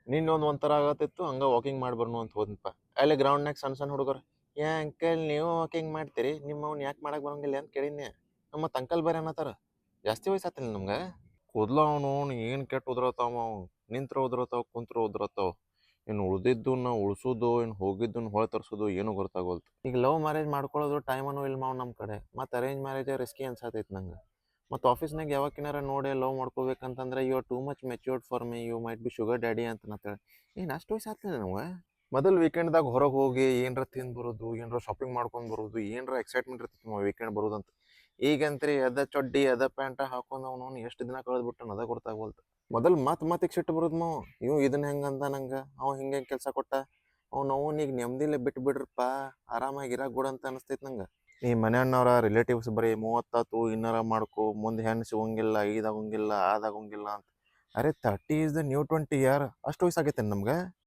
ನಿನ್ನೊಂದು ಒಂಥರ ಆಗತ್ತಿತ್ತು ಹಂಗೆ ವಾಕಿಂಗ್ ಮಾಡಿ ಬರ್ನು ಅಂತ ಹೋದ್ನಪ್ಪ. ಅಲ್ಲಿ ಗ್ರೌಂಡ್ನಾಗ ಸಣ್ಣ ಸಣ್ಣ ಹುಡುಗರು, "ಏ ಅಂಕಲ್ ನೀವು ವಾಕಿಂಗ್ ಮಾಡ್ತೀರಿ ನಿಮ್ಮವ್ನ ಯಾಕೆ ಮಾಡಕ್ಕೆ ಬರಂಗಿಲ್ಲ ಅಂತ ಕೇಳಿದ್ನೆ. ಮತ್ತು ಅಂಕಲ್ ಬೇರೆ ಅನ್ನತ್ತಾರ. ಜಾಸ್ತಿ ವಯಸ್ಸಾತಿಲ್ಲ ನಮ್ಗೆ. ಕೂದ್ಲ ಅವನು ಏನು ಕೆಟ್ಟು ಉದುರತಾವ ಅವು. ನಿಂತ್ರೆ ಉದುರತಾವ ಕುಂತ್ರೆ ಉದುರತಾವ. ಇನ್ನು ಉಳ್ದಿದ್ದನ್ನ ಉಳ್ಸೋದು ಇನ್ನು ಹೋಗಿದ್ದನ್ನ ಹೊಳೆ ತರಿಸೋದು ಏನೂ ಗೊತ್ತಾಗೋಲ್ತು. ಈಗ ಲವ್ ಮ್ಯಾರೇಜ್ ಮಾಡ್ಕೊಳ್ಳೋದು ಟೈಮನ್ನು ಇಲ್ಲ ಮಾವು ನಮ್ಮ ಕಡೆ. ಮತ್ತು ಅರೇಂಜ್ ಮ್ಯಾರೇಜೇ ರಿಸ್ಕಿ ಅನ್ಸತೈತೆ ನಂಗೆ. ಮತ್ತು ಆಫೀಸ್ನಾಗ ಯಾವಕ್ಕಿನಾರ ನೋಡಿ ಲವ್ ಮಾಡ್ಕೋಬೇಕಂತಂದ್ರೆ you are too much matured for me, you might be sugar daddy ಅಂತ ನತ್ತೇಳಿ. ಏನು ಅಷ್ಟು ವಯಸ್ಸು ಆಗ್ತದೆ ನಮ್ಗೆ. ಮೊದಲು ವೀಕೆಂಡ್ದಾಗ ಹೊರಗೆ ಹೋಗಿ ಏನರ ತಿಂದು ಬರೋದು, ಏನರ ಶಾಪಿಂಗ್ ಮಾಡ್ಕೊಂಡು ಬರೋದು, ಏನರ ಎಕ್ಸೈಟ್ಮೆಂಟ್ ಇರ್ತೈತೆ ವೀಕೆಂಡ್ ಬರೋದಂತ. ಈಗಂತ್ರಿ ಅದ ಚಡ್ಡಿ ಅದ ಪ್ಯಾಂಟ ಹಾಕೊಂಡು ಅವನು ಎಷ್ಟು ದಿನ ಕಳೆದ್ಬಿಟ್ಟು ಅದ ಗೊತ್ತಾಗೋಲ್ತು. ಮೊದಲು ಮತ್ತೆ ಸಿಟ್ಟು ಬರೋದು ಮಾವು. ಇವು ಇದನ್ನ ಹೆಂಗೆ ಅಂದ ನಂಗೆ, ಅವ ಹಿಂಗೆ ಕೆಲಸ ಕೊಟ್ಟ, ಅವ್ನೀಗ ನೆಮ್ಮದಿಲೆ ಬಿಟ್ಟು ಬಿಡ್ರಪ್ಪ, ಆರಾಮಾಗಿ ಇರಾಕ್ ಬಿಡು ಅಂತ ಅನಿಸ್ತೈತೆ ನಂಗೆ. ಈ ಮನೆಯಣ್ಣವ್ರ ರಿಲೇಟಿವ್ಸ್ ಬರೀ 30 ಇನ್ನಾರ ಮಾಡ್ಕೊ, ಮುಂದೆ ಹೆಣ್ಣು ಸಿಗೋಂಗಿಲ್ಲ, ಇದಾಗೋಂಗಿಲ್ಲ, ಅದಾಗೋಂಗಿಲ್ಲ ಅಂತ. ಅರೆ 30 ಈಸ್ ದ ನ್ಯೂ 20 ಯಾರು ಅಷ್ಟು ವಯಸ್ಸಾಗೈತೆ ನಮ್ಗೆ.